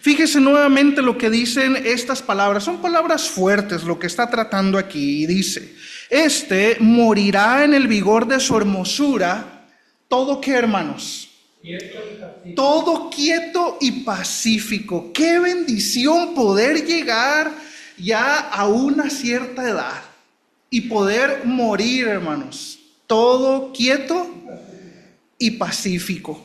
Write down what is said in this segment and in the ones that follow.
Fíjese nuevamente lo que dicen estas palabras. Son palabras fuertes lo que está tratando aquí. Y dice, morirá en el vigor de su hermosura. ¿Todo qué, hermanos? Todo quieto y pacífico. Qué bendición poder llegar ya a una cierta edad y poder morir, hermanos. Todo quieto y pacífico.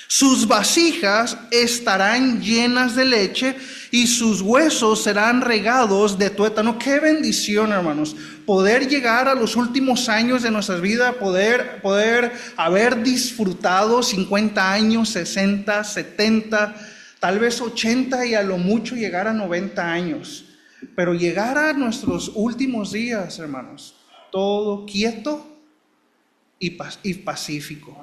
Sus vasijas estarán llenas de leche y sus huesos serán regados de tuétano. Qué bendición, hermanos, poder llegar a los últimos años de nuestra vida, poder haber disfrutado 50 años, 60, 70, tal vez 80 y a lo mucho llegar a 90 años. Pero llegar a nuestros últimos días, hermanos, todo quieto y pacífico.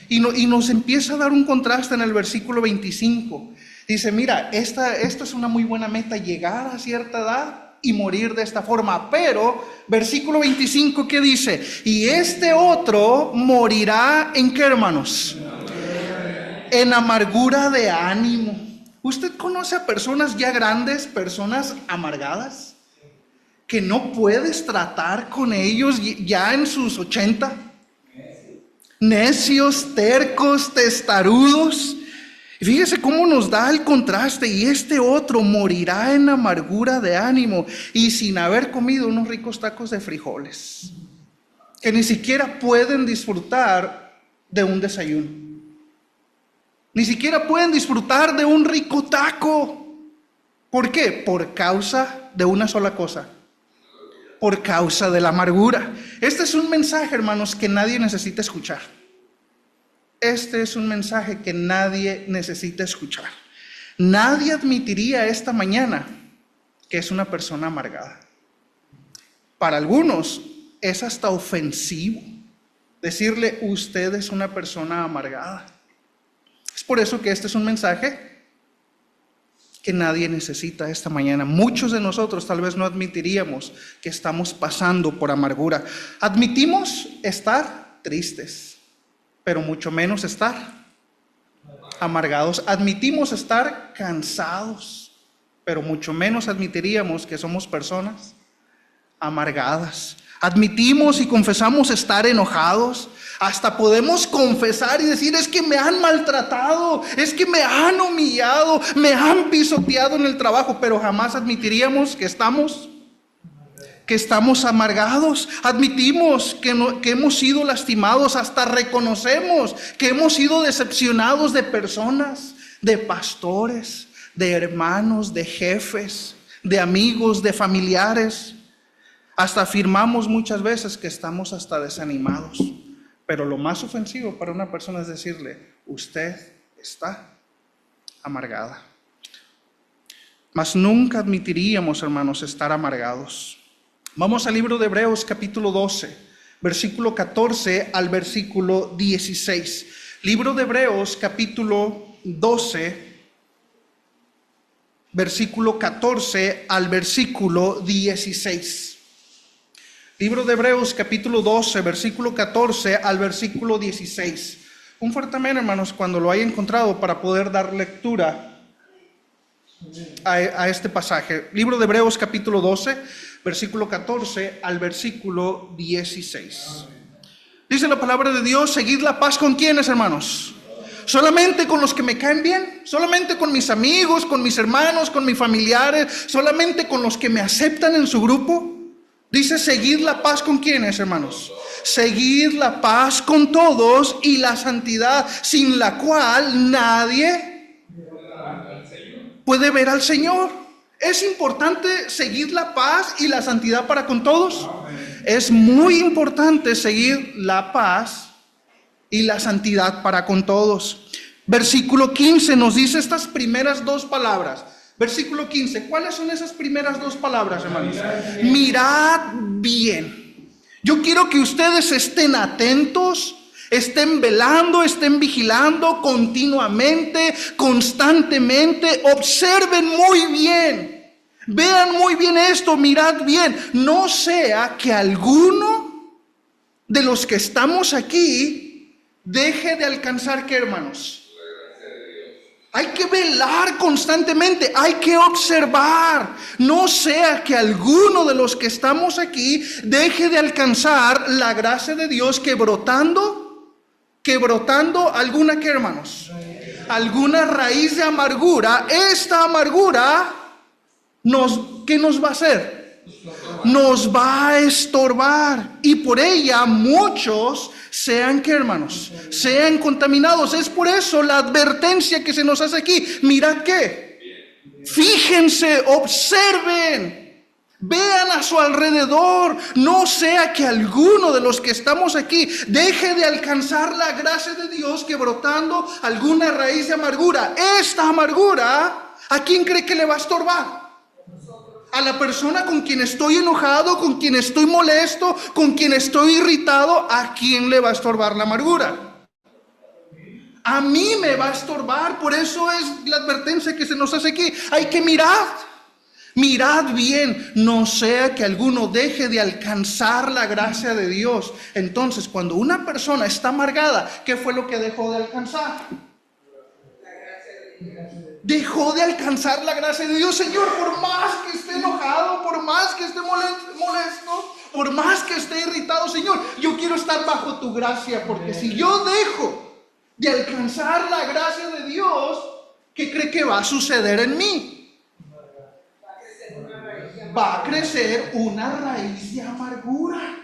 Y nos empieza a dar un contraste en el versículo 25. Dice, mira, esta es una muy buena meta, llegar a cierta edad y morir de esta forma. Pero, versículo 25, ¿qué dice? Y este otro morirá, ¿en qué, hermanos? En amargura de ánimo. ¿Usted conoce a personas ya grandes, personas amargadas, que no puedes tratar con ellos ya en sus 80? Necios, tercos, testarudos. Y fíjese cómo nos da el contraste. Y este otro morirá en amargura de ánimo y sin haber comido unos ricos tacos de frijoles, que ni siquiera pueden disfrutar de un desayuno. Ni siquiera pueden disfrutar de un rico taco. ¿Por qué? Por causa de una sola cosa. Por causa de la amargura. Este es un mensaje, hermanos, que nadie necesita escuchar. Este es un mensaje que nadie necesita escuchar. Nadie admitiría esta mañana que es una persona amargada. Para algunos es hasta ofensivo decirle, usted es una persona amargada. Es por eso que este es un mensaje que nadie necesita esta mañana. Muchos de nosotros tal vez no admitiríamos que estamos pasando por amargura. Admitimos estar tristes, pero mucho menos estar amargados. Admitimos estar cansados, pero mucho menos admitiríamos que somos personas amargadas. Admitimos y confesamos estar enojados. Hasta podemos confesar y decir, es que me han maltratado, es que me han humillado, me han pisoteado en el trabajo, pero jamás admitiríamos que estamos amargados. Admitimos que hemos sido lastimados, hasta reconocemos que hemos sido decepcionados de personas, de pastores, de hermanos, de jefes, de amigos, de familiares. Hasta afirmamos muchas veces que estamos hasta desanimados. Pero lo más ofensivo para una persona es decirle, usted está amargada. Mas nunca admitiríamos, hermanos, estar amargados. Vamos al libro de Hebreos capítulo 12, versículo 14 al versículo 16. Libro de Hebreos capítulo 12, versículo 14 al versículo 16. Libro de Hebreos capítulo 12, versículo 14 al versículo 16. Un fuerte amén, hermanos, cuando lo haya encontrado para poder dar lectura a este pasaje. Libro de Hebreos capítulo 12, versículo 14 al versículo 16. Dice la palabra de Dios, seguid la paz ¿con quiénes, hermanos? ¿Solamente con los que me caen bien? ¿Solamente con mis amigos, con mis hermanos, con mis familiares? ¿Solamente con los que me aceptan en su grupo? Dice, seguid la paz ¿con quiénes, hermanos? Seguid la paz con todos y la santidad, sin la cual nadie puede ver al Señor. ¿Es importante seguir la paz y la santidad para con todos? Es muy importante seguir la paz y la santidad para con todos. Versículo 15 nos dice estas primeras dos palabras. Versículo 15, ¿cuáles son esas primeras dos palabras, hermanos? Mirad bien. Yo quiero que ustedes estén atentos, estén velando, estén vigilando continuamente, constantemente. Observen muy bien, vean muy bien esto, mirad bien. No sea que alguno de los que estamos aquí deje de alcanzar, ¿qué, hermanos? Hay que velar constantemente, hay que observar. No sea que alguno de los que estamos aquí deje de alcanzar la gracia de Dios que brotando alguna, ¿qué, hermanos? Alguna raíz de amargura. Esta amargura ¿qué nos va a hacer? Nos va a estorbar. Y por ella muchos sean, ¿qué, hermanos? Sean contaminados. Es por eso la advertencia que se nos hace aquí. Mirad qué. Fíjense, observen, vean a su alrededor. No sea que alguno de los que estamos aquí deje de alcanzar la gracia de Dios que brotando alguna raíz de amargura. Esta amargura, ¿a quién cree que le va a estorbar? A la persona con quien estoy enojado, con quien estoy molesto, con quien estoy irritado. ¿A quién le va a estorbar la amargura? A mí me va a estorbar. Por eso es la advertencia que se nos hace aquí. Hay que mirad bien, no sea que alguno deje de alcanzar la gracia de Dios. Entonces, cuando una persona está amargada, ¿qué fue lo que dejó de alcanzar? Dejó de alcanzar la gracia de Dios. Señor, por más que esté enojado, por más que esté molesto, por más que esté irritado, Señor, yo quiero estar bajo tu gracia, porque si yo dejo de alcanzar la gracia de Dios, ¿qué cree que va a suceder en mí? Va a crecer una raíz de amargura.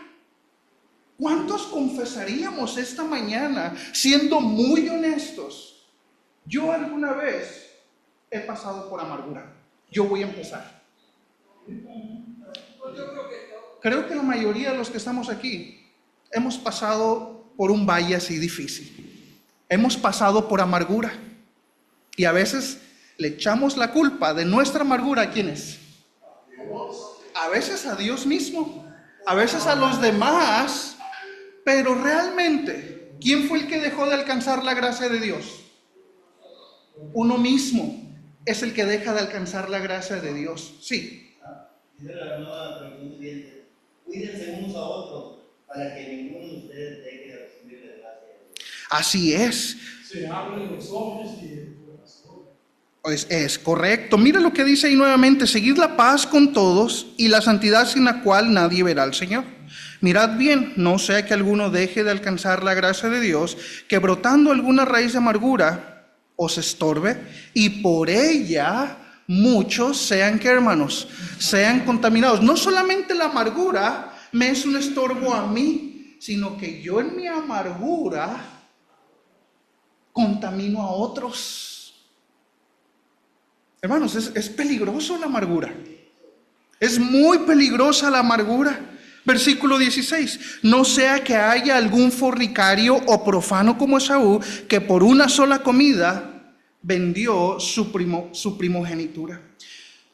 ¿Cuántos confesaríamos esta mañana, siendo muy honestos? Yo alguna vez he pasado por amargura. Yo voy a empezar. Creo que la mayoría de los que estamos aquí hemos pasado por un valle así difícil. Hemos pasado por amargura. Y a veces le echamos la culpa de nuestra amargura ¿a quiénes? A veces a Dios mismo, a veces a los demás. Pero realmente, ¿quién fue el que dejó de alcanzar la gracia de Dios? Uno mismo es el que deja de alcanzar la gracia de Dios. Sí. Dice la nueva traducción viviente: cuídense unos a otros para que ninguno de ustedes deje de recibir la gracia de Dios. Así es. Se habla de los ojos y del corazón. Es correcto. Mira lo que dice ahí nuevamente: seguid la paz con todos y la santidad sin la cual nadie verá al Señor. Mirad bien, no sea que alguno deje de alcanzar la gracia de Dios, que brotando alguna raíz de amargura os estorbe, y por ella muchos sean, ¿qué, hermanos? Sean contaminados. No solamente la amargura me es un estorbo a mí, sino que yo en mi amargura contamino a otros. Hermanos, es peligroso la amargura. Es muy peligrosa la amargura. Versículo 16: no sea que haya algún fornicario o profano como Esaú, que por una sola comida vendió su primogenitura.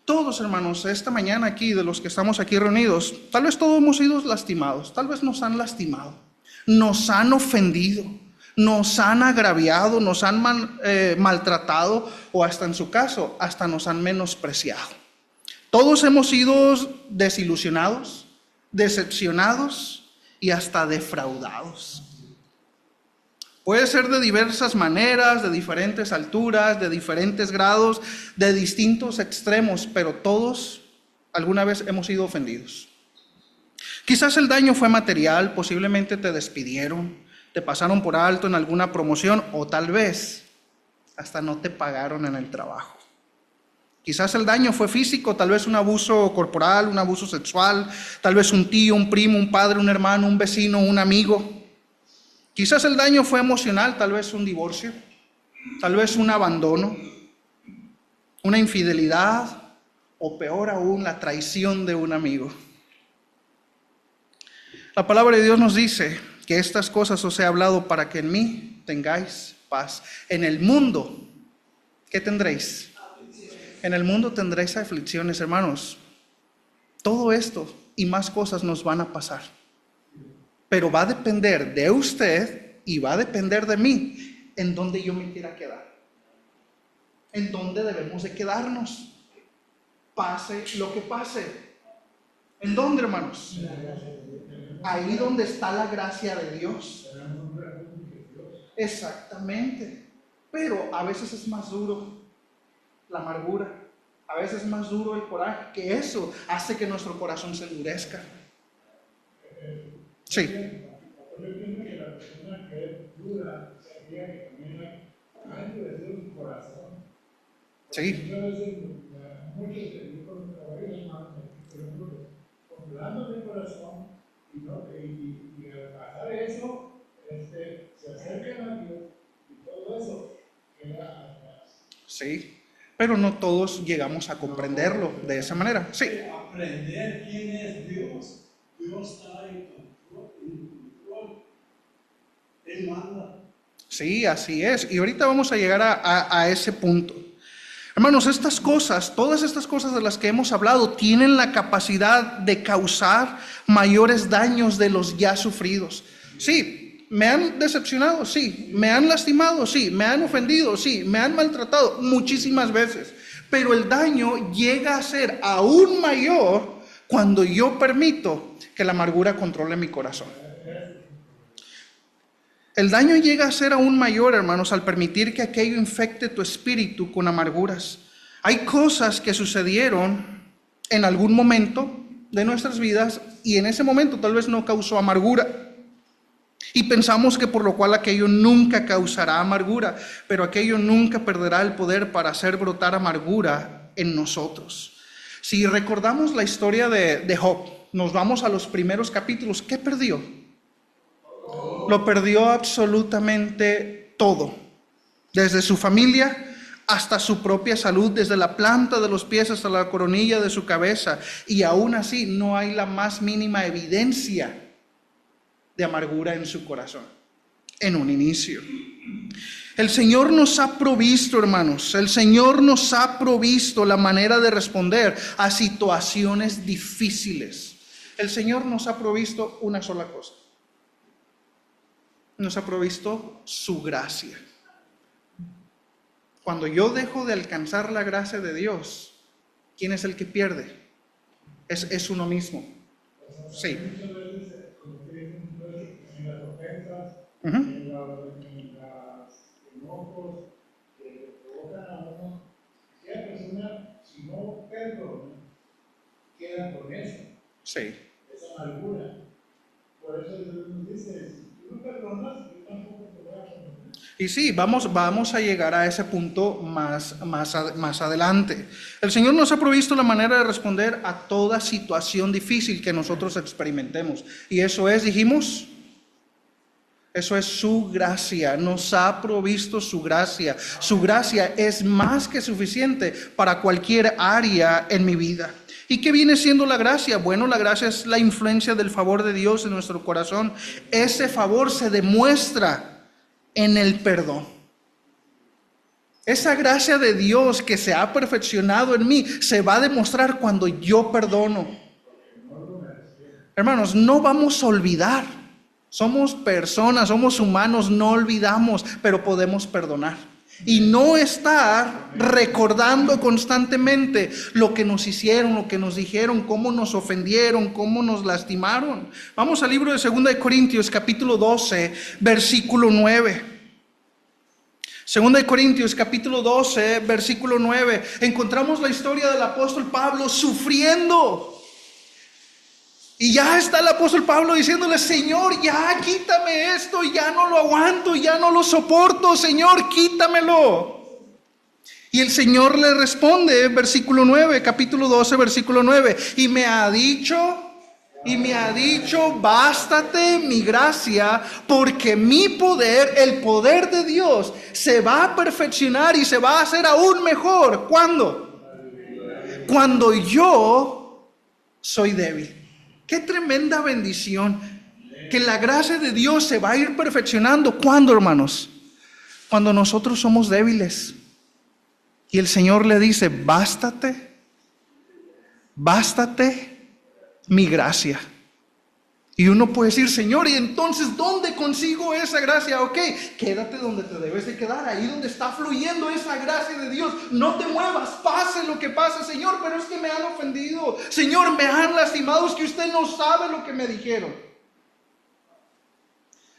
Todos, hermanos, esta mañana aquí, de los que estamos aquí reunidos, tal vez todos hemos sido lastimados, tal vez nos han lastimado, nos han ofendido, nos han agraviado, nos han maltratado, o hasta en su caso, hasta nos han menospreciado. Todos hemos sido desilusionados, decepcionados y hasta defraudados. Puede ser de diversas maneras, de diferentes alturas, de diferentes grados, de distintos extremos, pero todos alguna vez hemos sido ofendidos. Quizás el daño fue material, posiblemente te despidieron, te pasaron por alto en alguna promoción, o tal vez hasta no te pagaron en el trabajo. Quizás el daño fue físico, tal vez un abuso corporal, un abuso sexual, tal vez un tío, un primo, un padre, un hermano, un vecino, un amigo. Quizás el daño fue emocional, tal vez un divorcio, tal vez un abandono, una infidelidad, o peor aún, la traición de un amigo. La palabra de Dios nos dice que estas cosas os he hablado para que en mí tengáis paz. En el mundo, ¿qué tendréis? En el mundo tendréis aflicciones, hermanos. Todo esto y más cosas nos van a pasar. Pero va a depender de usted y va a depender de mí en dónde yo me quiera quedar. En dónde debemos de quedarnos. Pase lo que pase. ¿En dónde, hermanos? Ahí donde está la gracia de Dios. Exactamente. Pero a veces es más duro la amargura, a veces es más duro el coraje, que eso hace que nuestro corazón se endurezca. Sí. Yo pienso que la persona que es dura, sabía que también ha endurecido su corazón. Sí. Muchas veces, muchos yo conozco a varios hermanos, por ejemplo, controlando el corazón, y al pasar eso, se acercan a Dios, y todo eso queda atrás. Sí, pero no todos llegamos a comprenderlo de esa manera. Sí. Aprender quién es Dios. Dios está en control. Él manda. Sí, así es. Y ahorita vamos a llegar a ese punto. Hermanos, estas cosas, todas estas cosas de las que hemos hablado, tienen la capacidad de causar mayores daños de los ya sufridos. Sí, me han decepcionado, sí, me han lastimado, sí, me han ofendido, sí, me han maltratado muchísimas veces. Pero el daño llega a ser aún mayor cuando yo permito que la amargura controle mi corazón. El daño llega a ser aún mayor, hermanos, al permitir que aquello infecte tu espíritu con amarguras. Hay cosas que sucedieron en algún momento de nuestras vidas y en ese momento tal vez no causó amargura. Y pensamos que por lo cual aquello nunca causará amargura, pero aquello nunca perderá el poder para hacer brotar amargura en nosotros. Si recordamos la historia de Job, nos vamos a los primeros capítulos, ¿qué perdió? Lo perdió absolutamente todo, desde su familia hasta su propia salud, desde la planta de los pies hasta la coronilla de su cabeza, y aún así no hay la más mínima evidencia de amargura en su corazón, en un inicio. El Señor nos ha provisto, hermanos, el Señor nos ha provisto la manera de responder a situaciones difíciles. El Señor nos ha provisto una sola cosa. Nos ha provisto su gracia. Cuando yo dejo de alcanzar la gracia de Dios, ¿quién es el que pierde? Es uno mismo. Sí. Muchas veces, como te dicen, en las ofensas, Uh-huh. en los enojos que le provocan a uno, si la persona, si no perdona, queda con eso, Sí. esa amargura. Por eso Dios nos dice, si tú no perdonas, yo tampoco te voy a perdonar. Y sí, vamos a llegar a ese punto más adelante. El Señor nos ha provisto la manera de responder a toda situación difícil que nosotros experimentemos. Y eso es, dijimos, eso es su gracia. Nos ha provisto su gracia. Su gracia es más que suficiente para cualquier área en mi vida. ¿Y qué viene siendo la gracia? Bueno, la gracia es la influencia del favor de Dios en nuestro corazón. Ese favor se demuestra en el perdón. Esa gracia de Dios que se ha perfeccionado en mí se va a demostrar cuando yo perdono. Hermanos, no vamos a olvidar. Somos personas, somos humanos, no olvidamos, pero podemos perdonar. Y no estar recordando constantemente lo que nos hicieron, lo que nos dijeron, cómo nos ofendieron, cómo nos lastimaron. Vamos al libro de 2 Corintios, capítulo 12, versículo 9. 2 Corintios, capítulo 12, versículo 9. Encontramos la historia del apóstol Pablo sufriendo. Y ya está el apóstol Pablo diciéndole: Señor, ya quítame esto, ya no lo aguanto, ya no lo soporto, Señor, quítamelo. Y el Señor le responde, versículo 9, capítulo 12, versículo 9, y me ha dicho, bástate mi gracia, porque mi poder, el poder de Dios, se va a perfeccionar y se va a hacer aún mejor. ¿Cuándo? Cuando yo soy débil. Qué tremenda bendición, que la gracia de Dios se va a ir perfeccionando. ¿Cuándo, hermanos? Cuando nosotros somos débiles. Y el Señor le dice: bástate mi gracia. Y uno puede decir: Señor, ¿y entonces dónde consigo esa gracia? Ok, quédate donde te debes de quedar, ahí donde está fluyendo esa gracia de Dios. No te muevas, pase lo que pase. Señor, pero es que me han ofendido. Señor, me han lastimado, es que usted no sabe lo que me dijeron.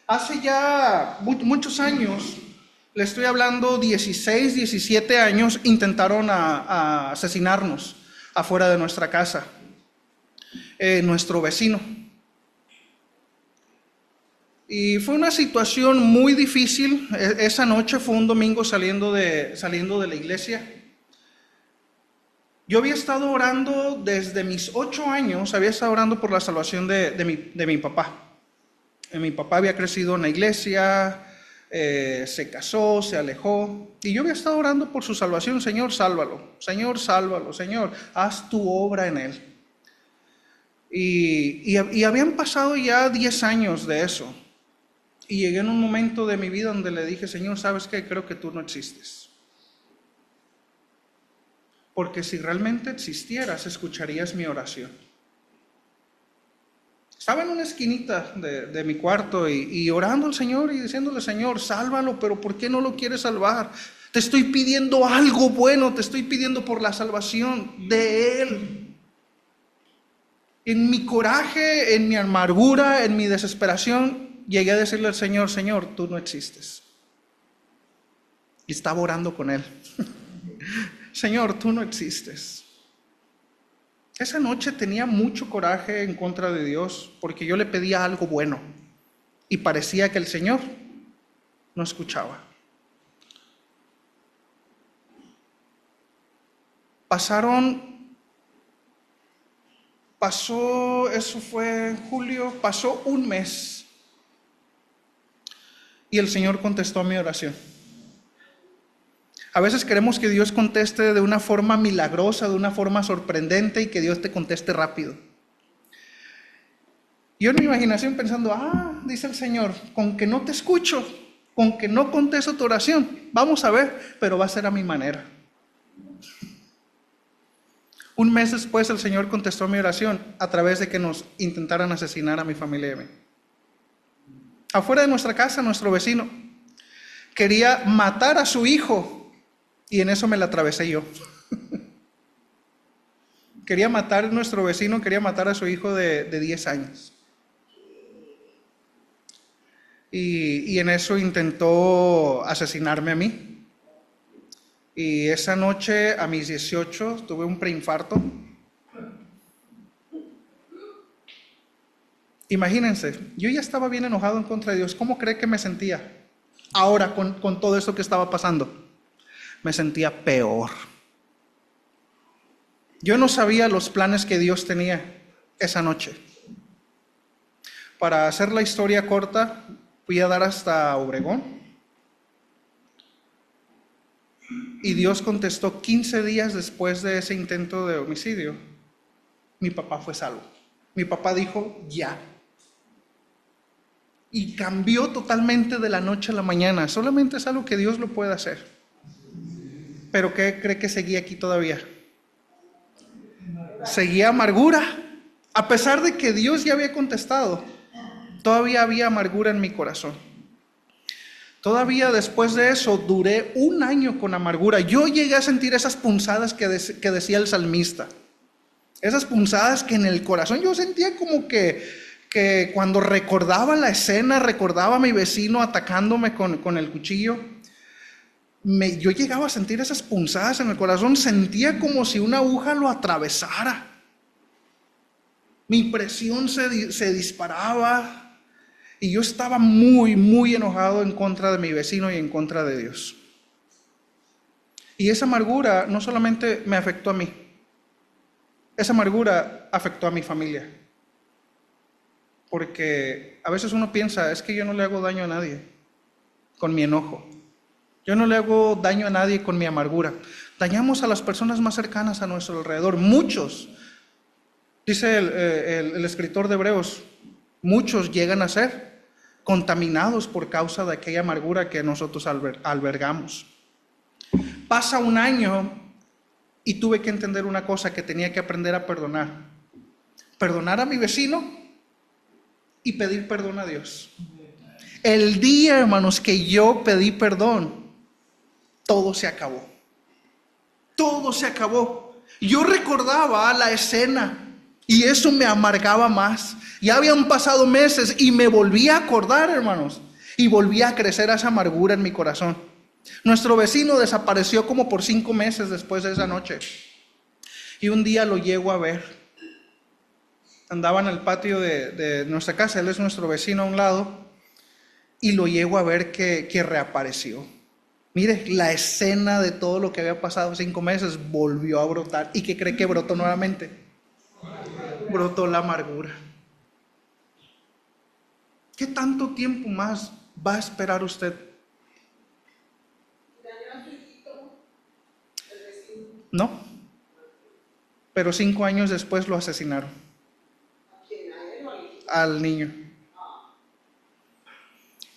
Hace ya muchos años, le estoy hablando 16, 17 años, intentaron a asesinarnos afuera de nuestra casa, nuestro vecino. Y fue una situación muy difícil. Esa noche fue un domingo saliendo de la iglesia. Yo había estado orando desde mis 8 años, había estado orando por la salvación de mi papá. Mi papá había crecido en la iglesia, se casó, se alejó, y yo había estado orando por su salvación. Señor, sálvalo, Señor, sálvalo, Señor, haz tu obra en él. Y habían pasado ya 10 años de eso. Y llegué en un momento de mi vida donde le dije: Señor, ¿sabes qué? Creo que tú no existes. Porque si realmente existieras, escucharías mi oración. Estaba en una esquinita de mi cuarto y orando al Señor y diciéndole: Señor, sálvalo, pero ¿por qué no lo quieres salvar? Te estoy pidiendo algo bueno, te estoy pidiendo por la salvación de Él. En mi coraje, en mi amargura, en mi desesperación, llegué a decirle al Señor: Señor, tú no existes. Y estaba orando con Él. Señor, tú no existes. Esa noche tenía mucho coraje en contra de Dios porque yo le pedía algo bueno y parecía que el Señor no escuchaba. Eso fue en julio, pasó un mes y el Señor contestó mi oración. A veces queremos que Dios conteste de una forma milagrosa, de una forma sorprendente, y que Dios te conteste rápido. Yo en mi imaginación pensando: dice el Señor, con que no te escucho, con que no contesto tu oración, vamos a ver, pero va a ser a mi manera. Un mes después el Señor contestó mi oración a través de que nos intentaran asesinar a mi familia y a mí. Afuera de nuestra casa, nuestro vecino quería matar a su hijo. Y en eso me la atravesé yo. Nuestro vecino quería matar a su hijo de 10 años. Y en eso intentó asesinarme a mí. Y esa noche, a mis 18, tuve un preinfarto. Imagínense, yo ya estaba bien enojado en contra de Dios. ¿Cómo cree que me sentía ahora con todo eso que estaba pasando? Me sentía peor. Yo no sabía los planes que Dios tenía esa noche. Para hacer la historia corta, fui a dar hasta Obregón. Y Dios contestó 15 días después de ese intento de homicidio. Mi papá fue salvo. Mi papá dijo: ya. Y cambió totalmente de la noche a la mañana. Solamente es algo que Dios lo puede hacer. Pero ¿qué cree que seguía aquí todavía? Seguía amargura. A pesar de que Dios ya había contestado, todavía había amargura en mi corazón. Todavía después de eso, duré 1 año con amargura. Yo llegué a sentir esas punzadas que decía el salmista. Esas punzadas que en el corazón yo sentía como que cuando recordaba la escena, recordaba a mi vecino atacándome con el cuchillo. Yo llegaba a sentir esas punzadas en el corazón, sentía como si una aguja lo atravesara. Mi presión se disparaba y yo estaba muy, muy enojado en contra de mi vecino y en contra de Dios. Y esa amargura no solamente me afectó a mí, esa amargura afectó a mi familia. Porque a veces uno piensa: es que yo no le hago daño a nadie con mi enojo. Yo no le hago daño a nadie con mi amargura. Dañamos a las personas más cercanas a nuestro alrededor. Muchos, dice el escritor de Hebreos, muchos llegan a ser contaminados por causa de aquella amargura que nosotros albergamos. Pasa 1 año y tuve que entender una cosa: que tenía que aprender a perdonar. Perdonar a mi vecino y pedir perdón a Dios. El día, hermanos, que yo pedí perdón, todo se acabó. Todo se acabó. Yo recordaba la escena y eso me amargaba más. Ya habían pasado meses y me volví a acordar, hermanos, y volví a crecer esa amargura en mi corazón. Nuestro vecino desapareció como por 5 meses después de esa noche. Y un día lo llego a ver. Andaba en el patio de nuestra casa, él es nuestro vecino a un lado, y lo llego a ver que reapareció. Mire, la escena de todo lo que había pasado 5 meses volvió a brotar. ¿Y qué cree que brotó nuevamente? Brotó la amargura. ¿Qué tanto tiempo más va a esperar usted? No, pero 5 años después lo asesinaron. Al niño.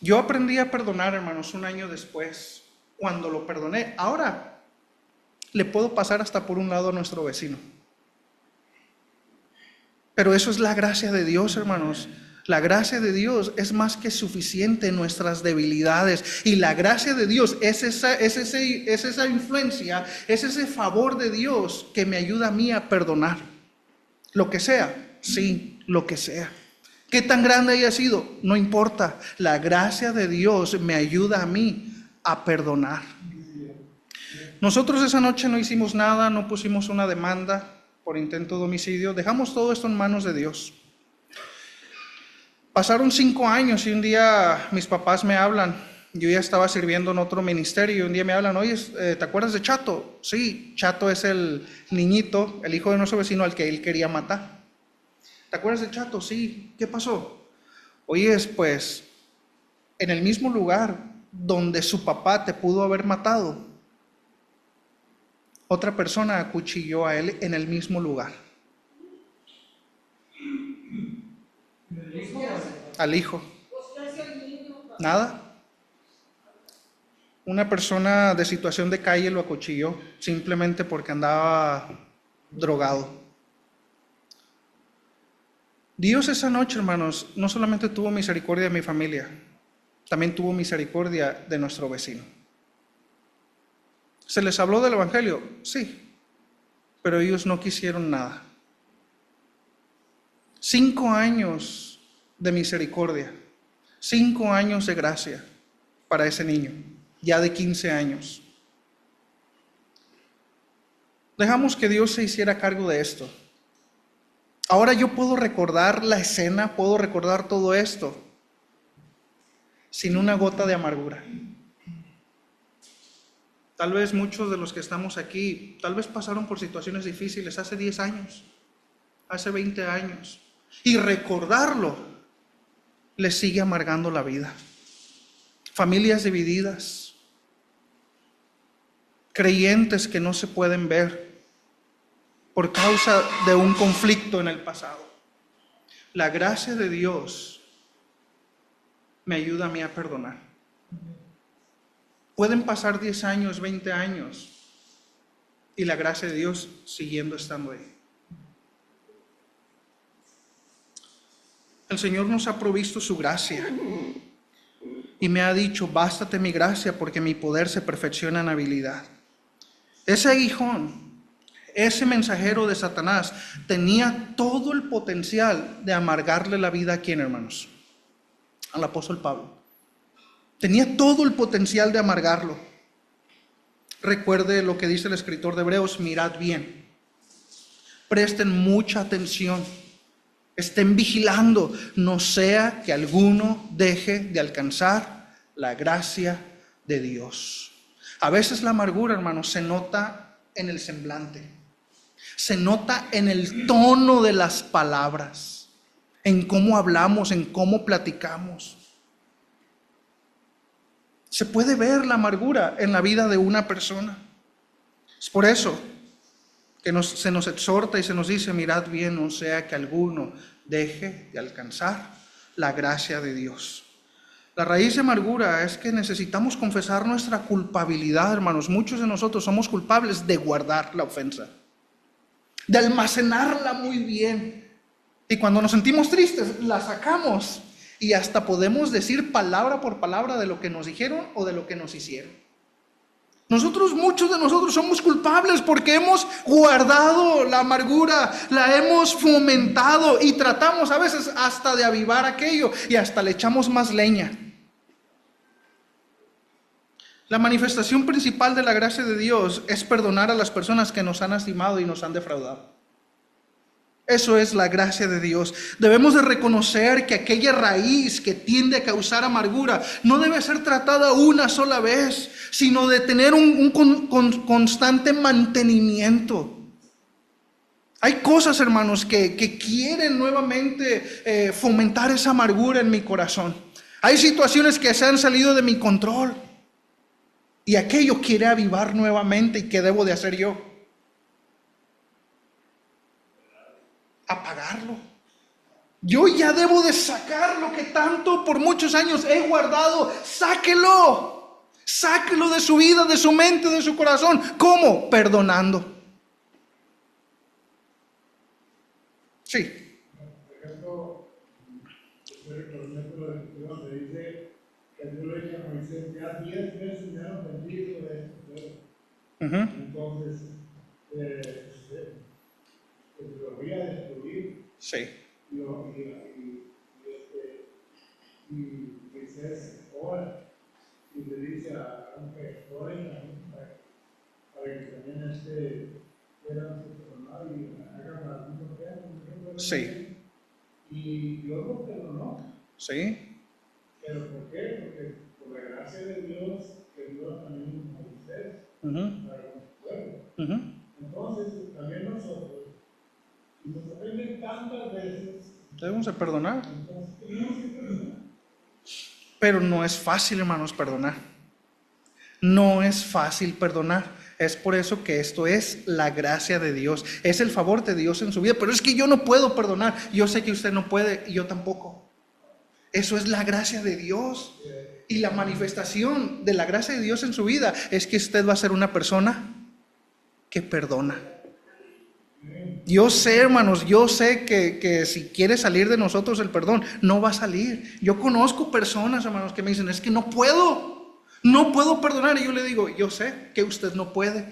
Yo aprendí a perdonar, hermanos, 1 año después, cuando lo perdoné. Ahora le puedo pasar hasta por un lado a nuestro vecino. Pero eso es la gracia de Dios, hermanos. La gracia de Dios es más que suficiente en nuestras debilidades. Y la gracia de Dios es esa influencia, es ese favor de Dios que me ayuda a mí a perdonar. Lo que sea, sí, lo que sea. ¿Qué tan grande haya sido? No importa. La gracia de Dios me ayuda a mí a perdonar. Nosotros esa noche no hicimos nada, no pusimos una demanda por intento de homicidio. Dejamos todo esto en manos de Dios. Pasaron 5 años y un día mis papás me hablan. Yo ya estaba sirviendo en otro ministerio y un día me hablan, oye, ¿te acuerdas de Chato? Sí, Chato es el niñito, el hijo de nuestro vecino al que él quería matar. ¿Te acuerdas de Chato? Sí. ¿Qué pasó? Oye, pues, en el mismo lugar donde su papá te pudo haber matado, otra persona acuchilló a él en el mismo lugar. Al hijo. Nada. Una persona de situación de calle lo acuchilló simplemente porque andaba drogado. Dios esa noche, hermanos, no solamente tuvo misericordia de mi familia, también tuvo misericordia de nuestro vecino. ¿Se les habló del evangelio? Sí, pero ellos no quisieron nada. 5 años de misericordia, 5 años de gracia para ese niño, ya de 15 años. Dejamos que Dios se hiciera cargo de esto. Ahora yo puedo recordar la escena, puedo recordar todo esto sin una gota de amargura. Tal vez muchos de los que estamos aquí, tal vez pasaron por situaciones difíciles hace 10 años, hace 20 años, y recordarlo les sigue amargando la vida. Familias divididas, creyentes que no se pueden ver por causa de un conflicto en el pasado. La gracia de Dios me ayuda a mí a perdonar. Pueden pasar 10 años, 20 años y la gracia de Dios siguiendo estando ahí. El Señor nos ha provisto su gracia y me ha dicho, bástate mi gracia porque mi poder se perfecciona en habilidad. Ese aguijón, ese mensajero de Satanás tenía todo el potencial de amargarle la vida a ¿quién, hermanos? Al apóstol Pablo. Tenía todo el potencial de amargarlo. Recuerde lo que dice el escritor de Hebreos, mirad bien. Presten mucha atención. Estén vigilando, no sea que alguno deje de alcanzar la gracia de Dios. A veces la amargura, hermanos, se nota en el semblante. Se nota en el tono de las palabras, en cómo hablamos, en cómo platicamos. Se puede ver la amargura en la vida de una persona. Es por eso que se nos exhorta y se nos dice, mirad bien, no sea que alguno deje de alcanzar la gracia de Dios. La raíz de amargura es que necesitamos confesar nuestra culpabilidad, hermanos. Muchos de nosotros somos culpables de guardar la ofensa, de almacenarla muy bien. Y cuando nos sentimos tristes, la sacamos y hasta podemos decir palabra por palabra de lo que nos dijeron o de lo que nos hicieron. Muchos de nosotros somos culpables porque hemos guardado la amargura, la hemos fomentado y tratamos a veces hasta de avivar aquello y hasta le echamos más leña. La manifestación principal de la gracia de Dios es perdonar a las personas que nos han lastimado y nos han defraudado. Eso es la gracia de Dios. Debemos de reconocer que aquella raíz que tiende a causar amargura no debe ser tratada una sola vez, sino de tener un constante mantenimiento. Hay cosas, hermanos, que quieren nuevamente fomentar esa amargura en mi corazón. Hay situaciones que se han salido de mi control y aquello quiere avivar nuevamente. ¿Y qué debo de hacer yo? Apagarlo. Yo ya debo de sacar lo que tanto por muchos años he guardado. Sáquelo. Sáquelo de su vida, de su mente, de su corazón. ¿Cómo? Perdonando. Sí. Por ejemplo, donde dice que Dios le dice a Moisés, ya 10 veces me han ofendido de esto. Entonces, lo voy a destruir. Sí. Y Moisés ora y le dice a Ángel, oren para que también puedan perdonar y hagan algún pecado. Sí. Y Dios lo perdonó. Sí. ¿Pero por qué? Porque por la gracia de Dios, que Dios también a Moisés para el pueblo. Entonces, también nosotros, y nos ofenden tantas veces, Debemos de perdonar. entonces tenemos que perdonar. Pero no es fácil, hermanos, perdonar. No es fácil perdonar. Es por eso que esto es la gracia de Dios. Es el favor de Dios en su vida. Pero es que yo no puedo perdonar. Yo sé que usted no puede y yo tampoco. Eso es la gracia de Dios. Y la manifestación de la gracia de Dios en su vida es que usted va a ser una persona que perdona. Yo sé, hermanos, yo sé que si quiere salir de nosotros el perdón, no va a salir. Yo conozco personas, hermanos, que me dicen, es que no puedo perdonar. Y yo le digo, yo sé que usted no puede,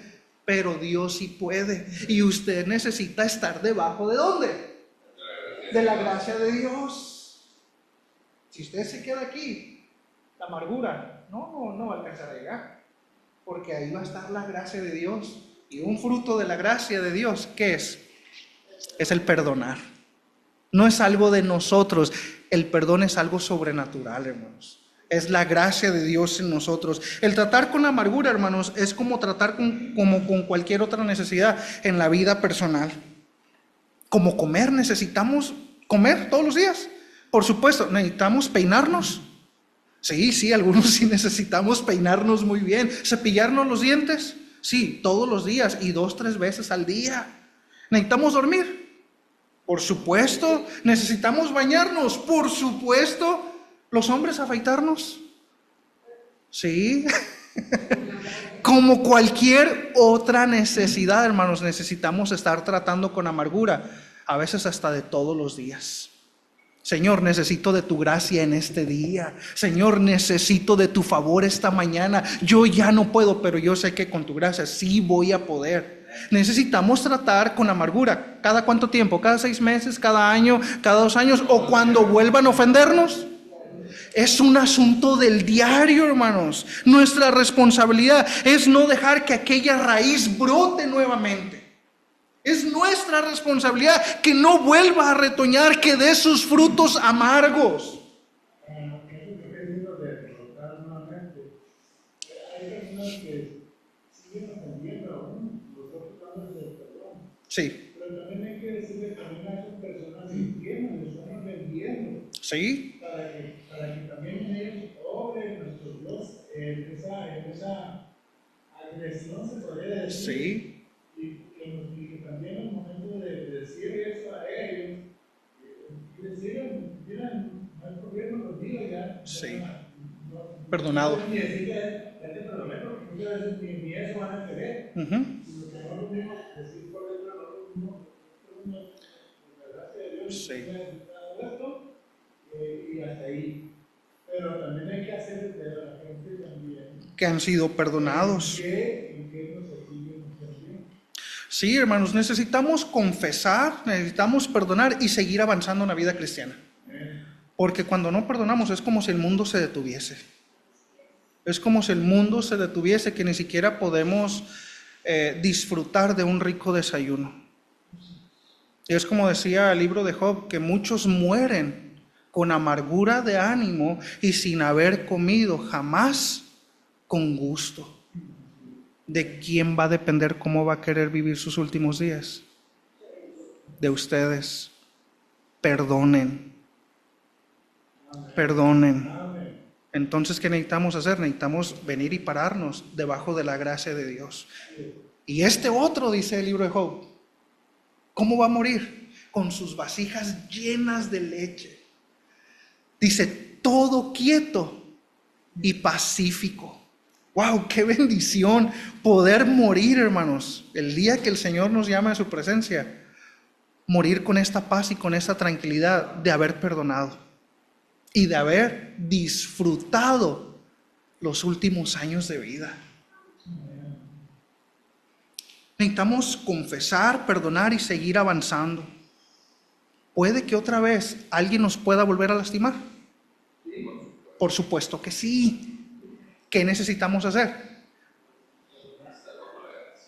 pero Dios sí puede. Y usted necesita estar debajo ¿de dónde? De la gracia de Dios. Si usted se queda aquí, la amargura no va a alcanzar a llegar, porque ahí va a estar la gracia de Dios. Y un fruto de la gracia de Dios, ¿qué es? Es el perdonar. No es algo de nosotros. El perdón es algo sobrenatural, hermanos. Es la gracia de Dios en nosotros. El tratar con la amargura, hermanos, es como tratar como con cualquier otra necesidad en la vida personal. Como comer, necesitamos comer todos los días. Por supuesto, necesitamos peinarnos. Sí, algunos sí necesitamos peinarnos muy bien. Cepillarnos los dientes. Sí, todos los días y 2-3 veces al día. Necesitamos dormir. Por supuesto. Necesitamos bañarnos. Por supuesto. Los hombres afeitarnos. Sí. Como cualquier otra necesidad, hermanos, necesitamos estar tratando con amargura. A veces hasta de todos los días. Señor, necesito de tu gracia en este día. Señor, necesito de tu favor esta mañana. Yo ya no puedo, pero yo sé que con tu gracia sí voy a poder. Necesitamos tratar con amargura. ¿Cada cuánto tiempo? ¿Cada 6 meses? ¿Cada año? ¿Cada 2 años? ¿O cuando vuelvan a ofendernos? Es un asunto del diario, hermanos. Nuestra responsabilidad es no dejar que aquella raíz brote nuevamente. Es nuestra responsabilidad que no vuelva a retoñar, que dé sus frutos amargos. Eso que he dicho de derrotar nuevamente. Hay personas que siguen ofendiendo aún. Nosotros estamos del perdón. Sí. Pero también hay que decirle también a esas personas infieles, les están ofendiendo. Sí. Para que también ellos obren nuestro Dios en esa agresión, se podría decir. Sí. Y que también al momento de decir eso a ellos, y decirle, mira, no hay problema contigo ya. Sí. No, Perdonado. ni decirle, ya te perdoné, porque muchas veces ni eso van a querer. Sino que no lo mismo decir por dentro, no lo mismo, la gracia de Dios, Sí. esto, y hasta ahí. Pero también hay que hacer entender a la gente también Que han sido perdonados. en qué nos exige nuestra vida. Sí, hermanos, necesitamos confesar, necesitamos perdonar y seguir avanzando en la vida cristiana. Porque cuando no perdonamos es como si el mundo se detuviese. Es como si el mundo se detuviese, que ni siquiera podemos disfrutar de un rico desayuno. Y es como decía el libro de Job, que muchos mueren con amargura de ánimo y sin haber comido jamás con gusto. ¿De quién va a depender cómo va a querer vivir sus últimos días? De ustedes. Perdonen. Perdonen. Entonces, ¿qué necesitamos hacer? Necesitamos venir y pararnos debajo de la gracia de Dios. Y este otro, dice el libro de Job, ¿cómo va a morir? Con sus vasijas llenas de leche. Dice, todo quieto y pacífico. ¡Wow! ¡Qué bendición poder morir, hermanos! El día que el Señor nos llama a su presencia, morir con esta paz y con esta tranquilidad de haber perdonado y de haber disfrutado los últimos años de vida. Necesitamos confesar, perdonar y seguir avanzando. ¿Puede que otra vez alguien nos pueda volver a lastimar? Por supuesto que sí. ¿Qué necesitamos hacer?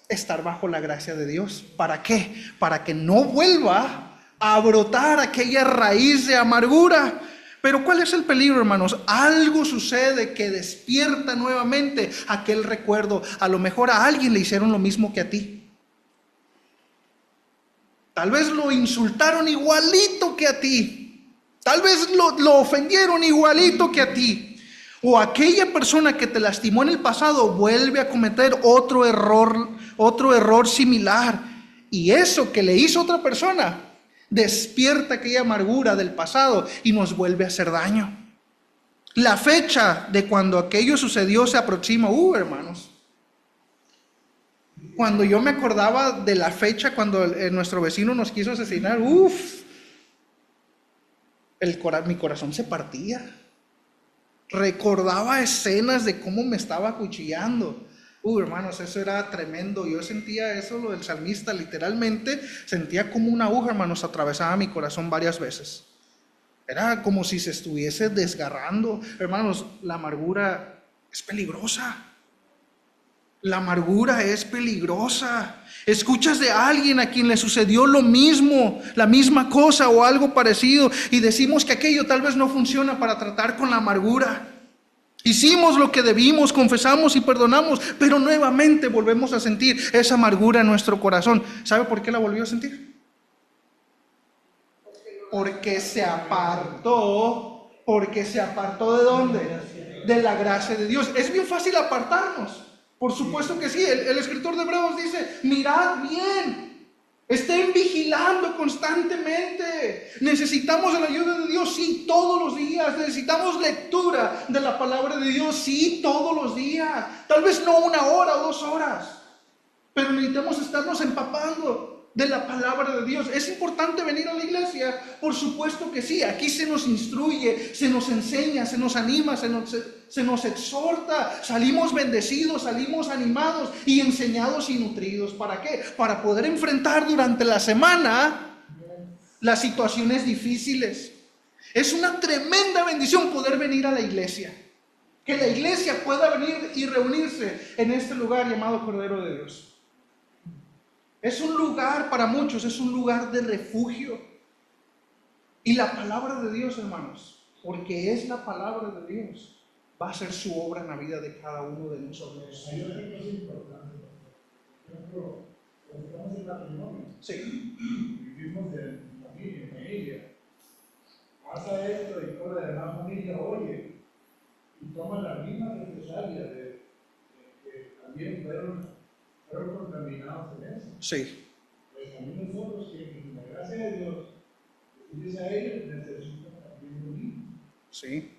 Estar bajo la gracia de Dios. ¿Para qué? Para que no vuelva a brotar aquella raíz de amargura. Pero ¿cuál es el peligro, hermanos? Algo sucede que despierta nuevamente aquel recuerdo. A lo mejor a alguien le hicieron lo mismo que a ti. Tal vez lo insultaron igualito que a ti. Tal vez lo ofendieron igualito que a ti. O aquella persona que te lastimó en el pasado vuelve a cometer otro error similar. Y eso que le hizo otra persona despierta aquella amargura del pasado y nos vuelve a hacer daño. La fecha de cuando aquello sucedió se aproxima. Hermanos, cuando yo me acordaba de la fecha cuando nuestro vecino nos quiso asesinar, mi corazón se partía. Recordaba escenas de cómo me estaba acuchillando. Hermanos, eso era tremendo. Yo sentía eso, lo del salmista, literalmente sentía como una aguja, hermanos, atravesaba mi corazón varias veces. Era como si se estuviese desgarrando. Hermanos, la amargura es peligrosa. La amargura es peligrosa. Escuchas de alguien a quien le sucedió lo mismo, la misma cosa o algo parecido, y decimos que aquello tal vez no funciona para tratar con la amargura. Hicimos lo que debimos, confesamos y perdonamos, pero nuevamente volvemos a sentir esa amargura en nuestro corazón. ¿Sabe por qué la volvió a sentir? Porque se apartó. ¿Porque se apartó de dónde? De la gracia de Dios. Es bien fácil apartarnos. Por supuesto que sí. El escritor de Hebreos dice, mirad bien, estén vigilando constantemente. Necesitamos la ayuda de Dios, sí, todos los días. Necesitamos lectura de la palabra de Dios, sí, todos los días. Tal vez no 1 hora o 2 horas, pero necesitamos estarnos empapando de la palabra de Dios. ¿Es importante venir a la iglesia? Por supuesto que sí. Aquí se nos instruye, se nos enseña, se nos anima, se nos exhorta. Salimos bendecidos, salimos animados y enseñados y nutridos. ¿Para qué? Para poder enfrentar durante la semana las situaciones difíciles. Es una tremenda bendición poder venir a la iglesia. Que la iglesia pueda venir y reunirse en este lugar llamado Cordero de Dios. Es un lugar para muchos, es un lugar de refugio. Y la palabra de Dios, hermanos, porque es la palabra de Dios, va a hacer su obra en la vida de cada uno de nosotros. Hay otra cosa importante. Por ejemplo, cuando estamos en matrimonio, Sí. vivimos en familia. Pasa esto y toda la demás familia oye y toman la misma represalia de que también fueron contaminados en eso. Sí. Pues también nosotros, que en la gracia de Dios, decirles a ellos, necesitan también lo mismo. Sí.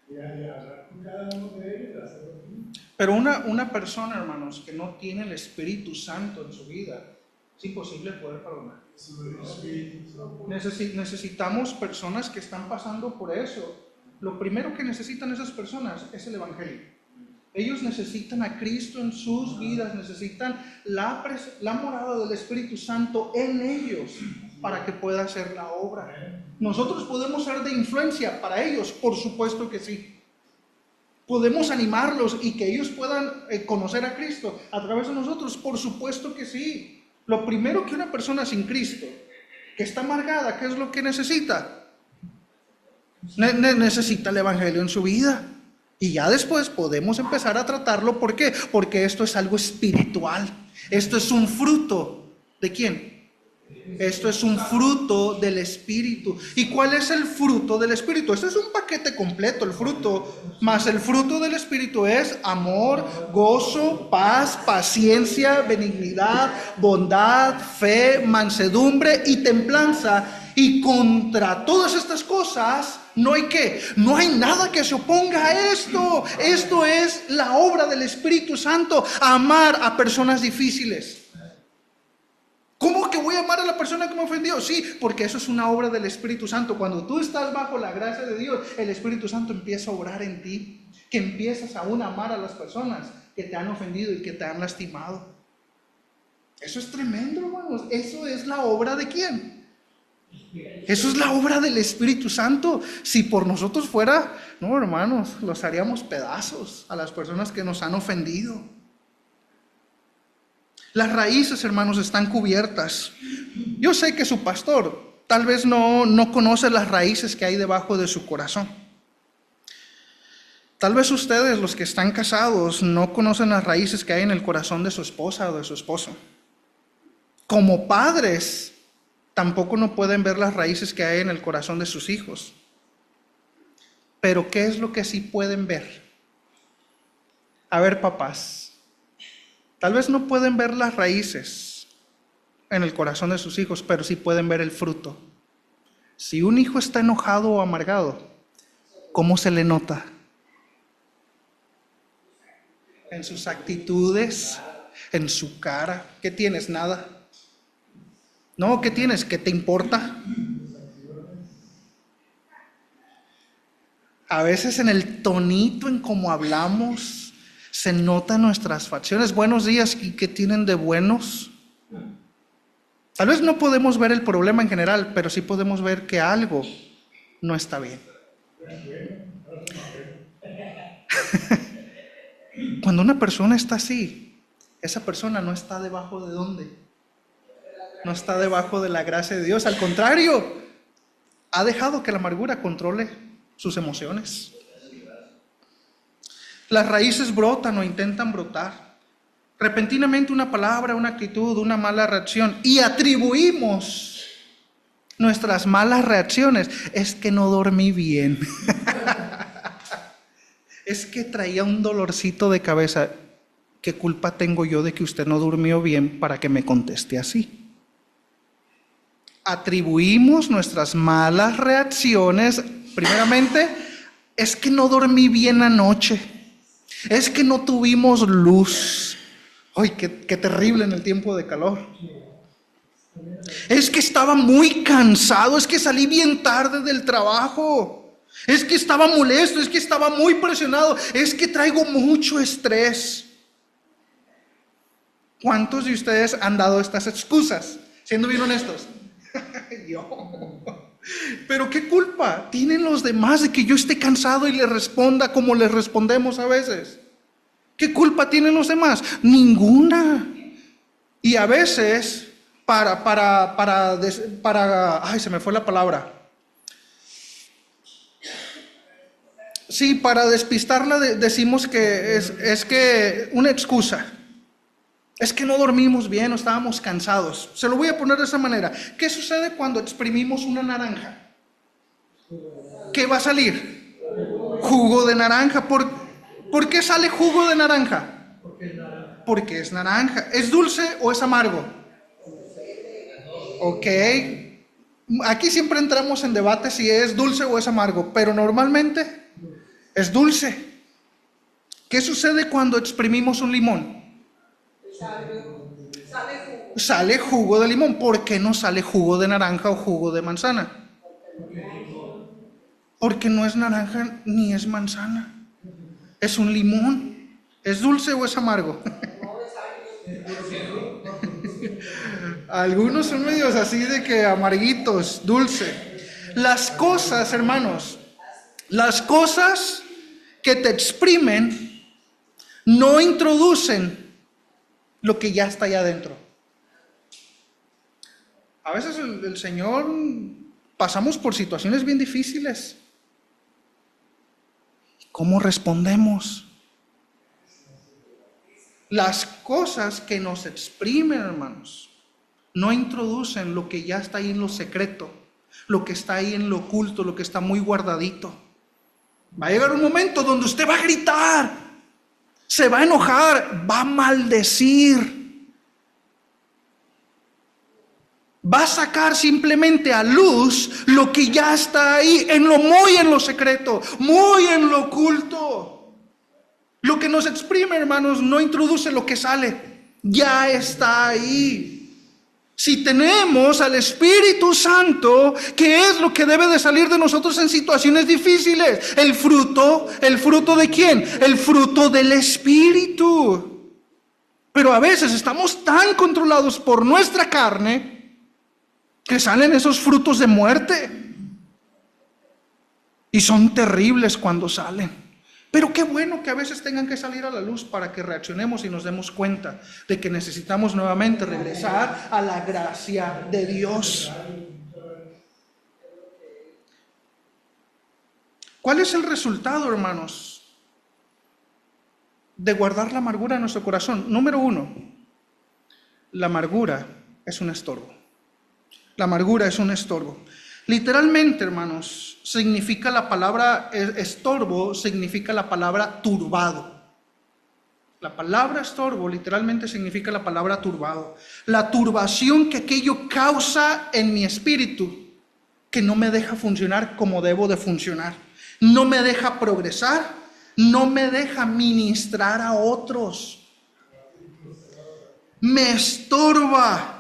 Y hablar con cada uno de ellos, hacer lo mismo. Pero una persona, hermanos, que no tiene el Espíritu Santo en su vida, es imposible poder perdonar. Necesitamos personas que están pasando por eso. Lo primero que necesitan esas personas es el Evangelio. Ellos necesitan a Cristo en sus vidas, necesitan la morada del Espíritu Santo en ellos para que pueda hacer la obra. Nosotros podemos ser de influencia para ellos, por supuesto que sí. ¿Podemos animarlos y que ellos puedan conocer a Cristo a través de nosotros? Por supuesto que sí. Lo primero que una persona sin Cristo, que está amargada, ¿qué es lo que necesita? Necesita el Evangelio en su vida. Y ya después podemos empezar a tratarlo. ¿Por qué? Porque esto es algo espiritual. Esto es un fruto. ¿De quién? Esto es un fruto del Espíritu. ¿Y cuál es el fruto del Espíritu? Este es un paquete completo, el fruto. Más el fruto del Espíritu es amor, gozo, paz, paciencia, benignidad, bondad, fe, mansedumbre y templanza. Y contra todas estas cosas no hay ¿qué? No hay nada que se oponga a esto. Esto es la obra del Espíritu Santo. Amar a personas difíciles. ¿Cómo que voy a amar a la persona que me ofendió? Sí, porque eso es una obra del Espíritu Santo. Cuando tú estás bajo la gracia de Dios, el Espíritu Santo empieza a obrar en ti. Que empiezas aún a amar a las personas que te han ofendido y que te han lastimado. Eso es tremendo, hermanos. Eso es la obra ¿de quién? Eso es la obra del Espíritu Santo. Si por nosotros fuera, no, hermanos, los haríamos pedazos a las personas que nos han ofendido. Las raíces, hermanos, están cubiertas. Yo sé que su pastor tal vez no conoce las raíces que hay debajo de su corazón. Tal vez ustedes, los que están casados, no conocen las raíces que hay en el corazón de su esposa o de su esposo. Como padres, tampoco no pueden ver las raíces que hay en el corazón de sus hijos. Pero ¿qué es lo que sí pueden ver? A ver, papás. Tal vez no pueden ver las raíces en el corazón de sus hijos, pero sí pueden ver el fruto. Si un hijo está enojado o amargado, ¿cómo se le nota? En sus actitudes, en su cara. ¿Qué tienes? Nada. No, ¿qué tienes? ¿Qué te importa? A veces en el tonito en cómo hablamos, se notan nuestras facciones. Buenos días, ¿y qué tienen de buenos? Tal vez no podemos ver el problema en general, pero sí podemos ver que algo no está bien. Cuando una persona está así, esa persona no está debajo de ¿dónde? No está debajo de la gracia de Dios. Al contrario, ha dejado que la amargura controle sus emociones. Las raíces brotan o intentan brotar. Repentinamente una palabra, una actitud, una mala reacción. Y atribuimos nuestras malas reacciones. Es que no dormí bien. Es que traía un dolorcito de cabeza. ¿Qué culpa tengo yo de que usted no durmió bien para que me conteste así? Atribuimos nuestras malas reacciones. Primeramente, es que no dormí bien anoche. Es que no tuvimos luz. ¡Ay, qué terrible en el tiempo de calor! Es que estaba muy cansado. Es que salí bien tarde del trabajo. Es que estaba molesto. Es que estaba muy presionado. Es que traigo mucho estrés. ¿Cuántos de ustedes han dado estas excusas? Siendo bien honestos. Yo. Pero ¿qué culpa tienen los demás de que yo esté cansado y les responda como les respondemos a veces? ¿Qué culpa tienen los demás? Ninguna. Y a veces ay, se me fue la palabra. Sí, para despistarla decimos que es que una excusa. Es que no dormimos bien o estábamos cansados. Se lo voy a poner de esa manera. ¿Qué sucede cuando exprimimos una naranja? ¿Qué va a salir? Jugo de naranja. ¿Por qué sale jugo de naranja? Porque es naranja. ¿Es dulce o es amargo? Ok. Aquí siempre entramos en debate si es dulce o es amargo, pero normalmente es dulce. ¿Qué sucede cuando exprimimos un limón? Sale jugo de limón. ¿Por qué no sale jugo de naranja o jugo de manzana? Porque no es naranja ni es manzana. Es un limón. ¿Es dulce o es amargo? Algunos son medios así de que amarguitos, dulce. Las cosas, hermanos, las cosas que te exprimen no introducen lo que ya está allá adentro. A veces el Señor, pasamos por situaciones bien difíciles. ¿Cómo respondemos? Las cosas que nos exprimen, hermanos, no introducen lo que ya está ahí en lo secreto, lo que está ahí en lo oculto, lo que está muy guardadito. Va a llegar un momento donde usted va a gritar, se va a enojar, va a maldecir. Va a sacar simplemente a luz lo que ya está ahí, muy en lo secreto, muy en lo oculto. Lo que nos exprime, hermanos, no introduce lo que sale, ya está ahí. Si tenemos al Espíritu Santo, ¿qué es lo que debe de salir de nosotros en situaciones difíciles? ¿El fruto de quién? El fruto del Espíritu. Pero a veces estamos tan controlados por nuestra carne que salen esos frutos de muerte. Y son terribles cuando salen. Pero qué bueno que a veces tengan que salir a la luz para que reaccionemos y nos demos cuenta de que necesitamos nuevamente regresar a la gracia de Dios. ¿Cuál es el resultado, hermanos, de guardar la amargura en nuestro corazón? Número 1, la amargura es un estorbo. La amargura es un estorbo. Literalmente, hermanos, significa la palabra estorbo, significa la palabra turbado. La palabra estorbo literalmente significa la palabra turbado. La turbación que aquello causa en mi espíritu, que no me deja funcionar como debo de funcionar. No me deja progresar, no me deja ministrar a otros. Me estorba.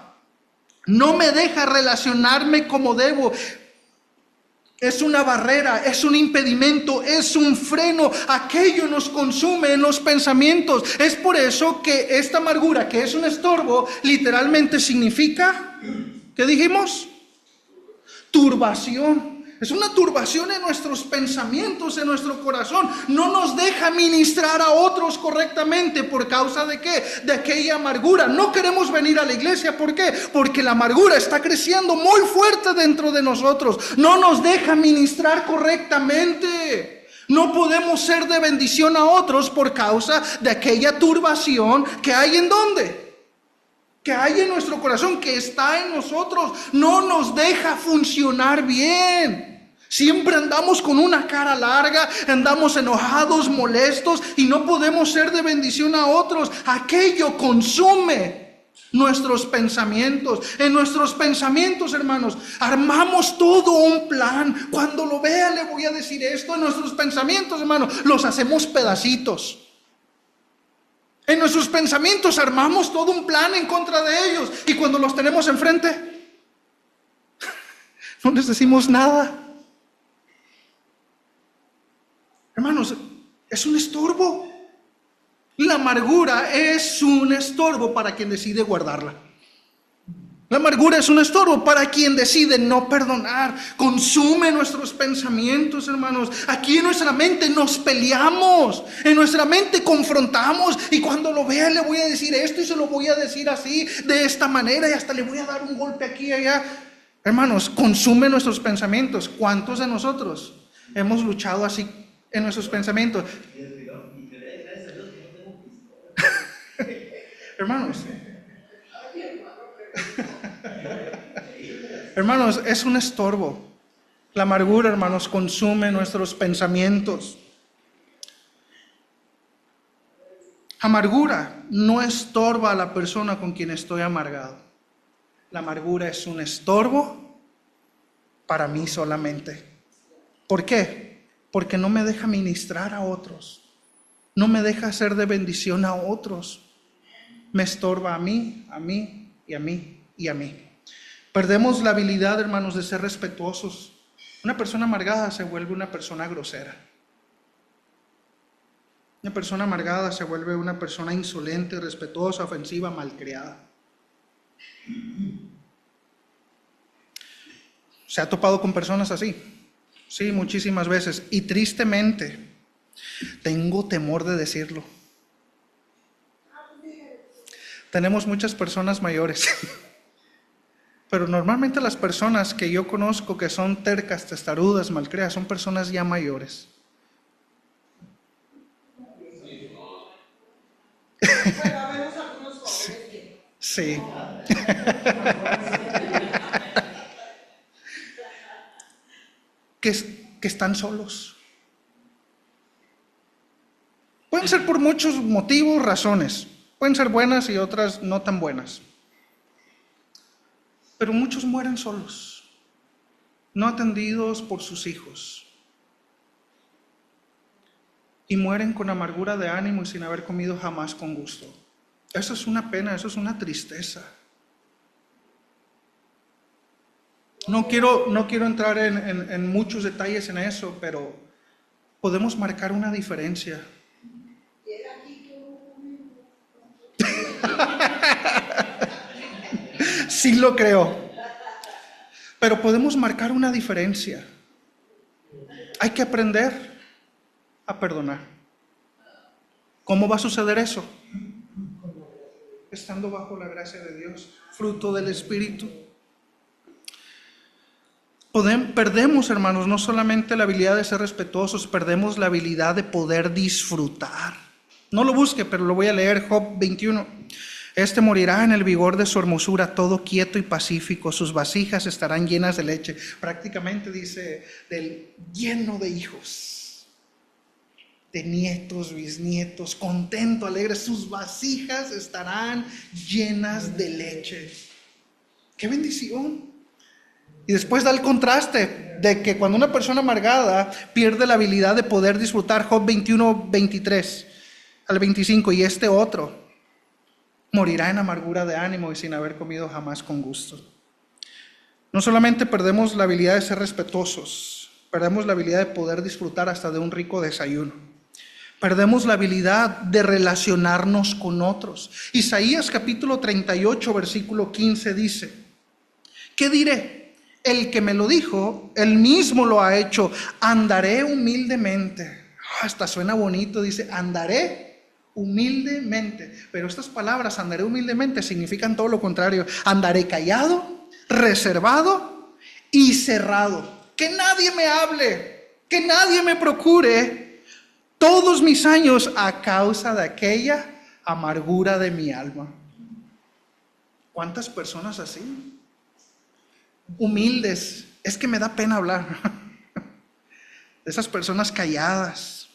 No me deja relacionarme como debo. Es una barrera, es un impedimento, es un freno. Aquello nos consume en los pensamientos. Es por eso que esta amargura, que es un estorbo, literalmente significa, ¿qué dijimos? Turbación. Es una turbación en nuestros pensamientos, en nuestro corazón. No nos deja ministrar a otros correctamente. ¿Por causa de qué? De aquella amargura. No queremos venir a la iglesia. ¿Por qué? Porque la amargura está creciendo muy fuerte dentro de nosotros. No nos deja ministrar correctamente. No podemos ser de bendición a otros por causa de aquella turbación que hay ¿en dónde? Que hay en nuestro corazón, que está en nosotros. No nos deja funcionar bien. Siempre andamos con una cara larga, andamos enojados, molestos y no podemos ser de bendición a otros. Aquello consume nuestros pensamientos. En nuestros pensamientos, hermanos, armamos todo un plan. Cuando lo vea le voy a decir esto. En nuestros pensamientos, hermanos, los hacemos pedacitos. En nuestros pensamientos armamos todo un plan en contra de ellos. Y cuando los tenemos enfrente, no les decimos nada. Hermanos, es un estorbo. La amargura es un estorbo para quien decide guardarla. La amargura es un estorbo para quien decide no perdonar. Consume nuestros pensamientos, hermanos. Aquí en nuestra mente nos peleamos. En nuestra mente confrontamos. Y cuando lo vea le voy a decir esto y se lo voy a decir así, de esta manera. Y hasta le voy a dar un golpe aquí y allá. Hermanos, consume nuestros pensamientos. ¿Cuántos de nosotros hemos luchado así en nuestros pensamientos? Hermanos, hermanos, es un estorbo. La amargura, hermanos, consume nuestros pensamientos. Amargura no estorba a la persona con quien estoy amargado. La amargura es un estorbo para mí solamente. ¿Por qué? Porque no me deja ministrar a otros. No me deja ser de bendición a otros. Me estorba a mí y a mí y a mí. Perdemos la habilidad, hermanos, de ser respetuosos. Una persona amargada se vuelve una persona grosera. Una persona amargada se vuelve una persona insolente, irrespetuosa, ofensiva, malcriada. ¿Se ha topado con personas así? Sí, muchísimas veces. Y tristemente, Tengo temor de decirlo. Tenemos muchas personas mayores, pero normalmente las personas que yo conozco que son tercas, testarudas, malcriadas, son personas ya mayores. Sí. Que están solos. Pueden ser por muchos motivos, razones. Pueden ser buenas y otras no tan buenas. Pero muchos mueren solos, no atendidos por sus hijos. Y mueren con amargura de ánimo y sin haber comido jamás con gusto. Eso es una pena, eso es una tristeza. No quiero entrar en muchos detalles en eso, pero podemos marcar una diferencia. Sí lo creo. Pero podemos marcar una diferencia. Hay que aprender a perdonar. ¿Cómo va a suceder eso? Estando bajo la gracia de Dios, fruto del Espíritu. Perdemos, hermanos, no solamente la habilidad de ser respetuosos, perdemos la habilidad de poder disfrutar. No lo busque, pero lo voy a leer, Job 21. Este morirá en el vigor de su hermosura, todo quieto y pacífico, sus vasijas estarán llenas de leche. Prácticamente dice, lleno de hijos, de nietos, bisnietos, contento, alegre, sus vasijas estarán llenas de leche. ¡Qué bendición! Y después da el contraste de que cuando una persona amargada pierde la habilidad de poder disfrutar, Job 21, 23 al 25, y este otro morirá en amargura de ánimo y sin haber comido jamás con gusto. No solamente perdemos la habilidad de ser respetuosos, perdemos la habilidad de poder disfrutar hasta de un rico desayuno. Perdemos la habilidad de relacionarnos con otros. Isaías capítulo 38, versículo 15 dice, ¿qué diré? El que me lo dijo, él mismo lo ha hecho. Andaré humildemente. Hasta suena bonito, dice, andaré humildemente. Pero estas palabras, andaré humildemente, significan todo lo contrario. Andaré callado, reservado y cerrado. Que nadie me hable, que nadie me procure todos mis años a causa de aquella amargura de mi alma. ¿Cuántas personas así? Humildes, es que me da pena hablar de esas personas calladas,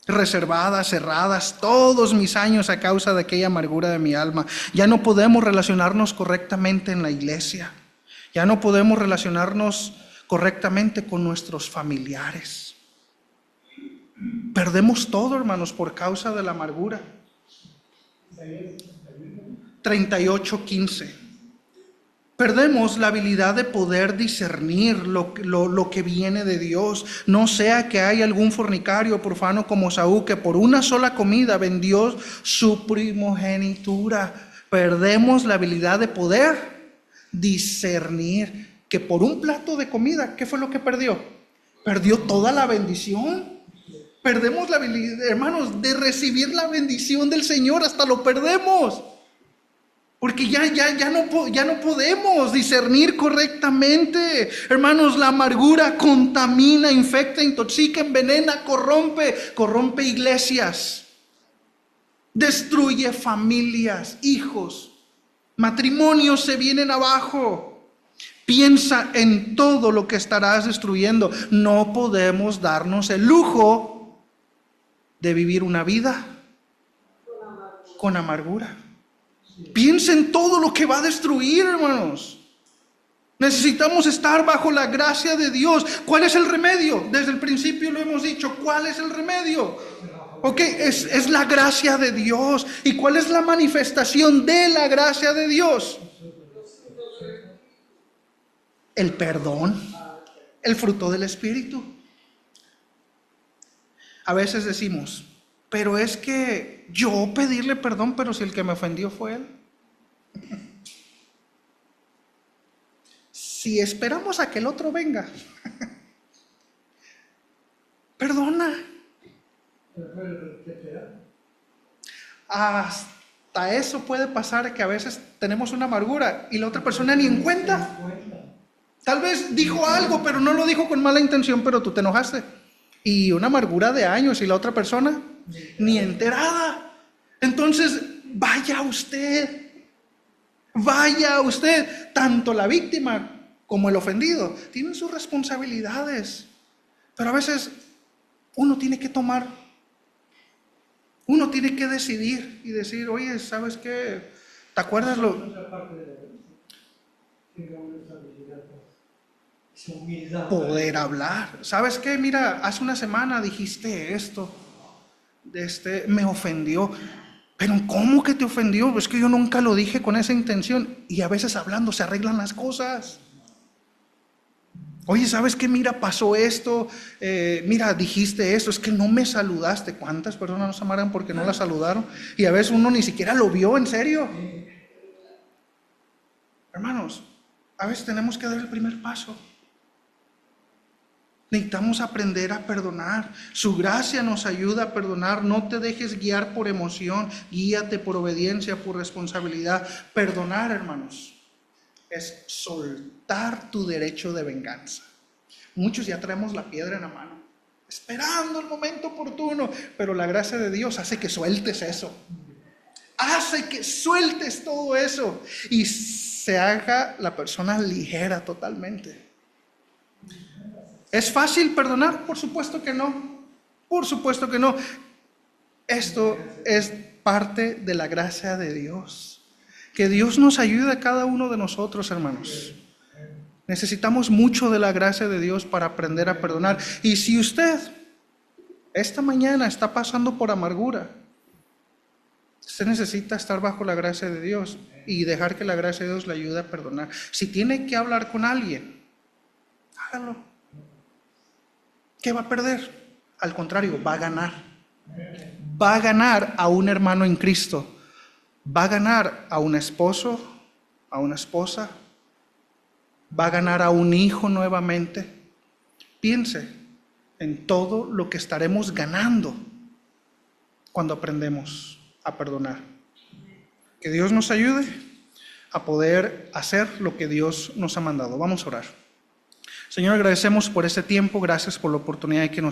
reservadas, cerradas, todos mis años a causa de aquella amargura de mi alma. Ya no podemos relacionarnos correctamente en la iglesia, ya no podemos relacionarnos correctamente con nuestros familiares. Perdemos todo, hermanos, por causa de la amargura. 38:15. Perdemos la habilidad de poder discernir lo que viene de Dios. No sea que haya algún fornicario profano como Saúl, que por una sola comida vendió su primogenitura. Perdemos la habilidad de poder discernir, que por un plato de comida, ¿qué fue lo que perdió? Perdió toda la bendición. Perdemos la habilidad, hermanos, de recibir la bendición del Señor, hasta lo perdemos. Porque ya no podemos discernir correctamente. Hermanos, la amargura contamina, infecta, intoxica, envenena, corrompe iglesias. Destruye familias, hijos, matrimonios se vienen abajo. Piensa en todo lo que estarás destruyendo. No podemos darnos el lujo de vivir una vida con amargura. Piensa en todo lo que va a destruir, hermanos. Necesitamos estar bajo la gracia de Dios. ¿Cuál es el remedio? Desde el principio lo hemos dicho. ¿Cuál es el remedio? Ok, es la gracia de Dios. ¿Y cuál es la manifestación de la gracia de Dios? El perdón, el fruto del Espíritu. A veces decimos, pero es que yo pedirle perdón, pero si el que me ofendió fue él. Si esperamos a que el otro venga, Perdona. Hasta eso puede pasar, que a veces tenemos una amargura y la otra persona ni en cuenta. Tal vez dijo algo, pero no lo dijo con mala intención, pero tú te enojaste. Y una amargura de años y la otra persona ni enterada. Entonces, vaya usted, tanto la víctima como el ofendido tienen sus responsabilidades. Pero a veces uno tiene que decidir y decir, oye, ¿sabes qué? ¿Te acuerdas poder hablar? ¿Sabes qué? Mira, hace una semana dijiste esto, me ofendió. Pero ¿cómo que te ofendió? Es que yo nunca lo dije con esa intención. Y a veces hablando se arreglan las cosas. Oye, ¿sabes qué? Mira, pasó esto, mira, dijiste esto, es que no me saludaste. ¿Cuántas personas nos amarán porque no la saludaron? Y a veces uno ni siquiera lo vio, en serio. Hermanos, a veces tenemos que dar el primer paso. Necesitamos aprender a perdonar. Su gracia nos ayuda a perdonar. No te dejes guiar por emoción, guíate por obediencia, por responsabilidad. Perdonar, hermanos, es soltar tu derecho de venganza. Muchos ya traemos la piedra en la mano, esperando el momento oportuno, pero la gracia de Dios hace que sueltes eso. Hace que sueltes todo eso y se haga la persona ligera totalmente. ¿Es fácil perdonar? Por supuesto que no. Por supuesto que no. Esto es parte de la gracia de Dios. Que Dios nos ayude a cada uno de nosotros, hermanos. Necesitamos mucho de la gracia de Dios para aprender a perdonar. Y si usted esta mañana está pasando por amargura, usted necesita estar bajo la gracia de Dios y dejar que la gracia de Dios le ayude a perdonar. Si tiene que hablar con alguien, hágalo. ¿Qué va a perder? Al contrario, va a ganar. Va a ganar a un hermano en Cristo. Va a ganar a un esposo, a una esposa. Va a ganar a un hijo nuevamente. Piense en todo lo que estaremos ganando cuando aprendemos a perdonar. Que Dios nos ayude a poder hacer lo que Dios nos ha mandado. Vamos a orar. Señor, agradecemos por este tiempo, gracias por la oportunidad que nos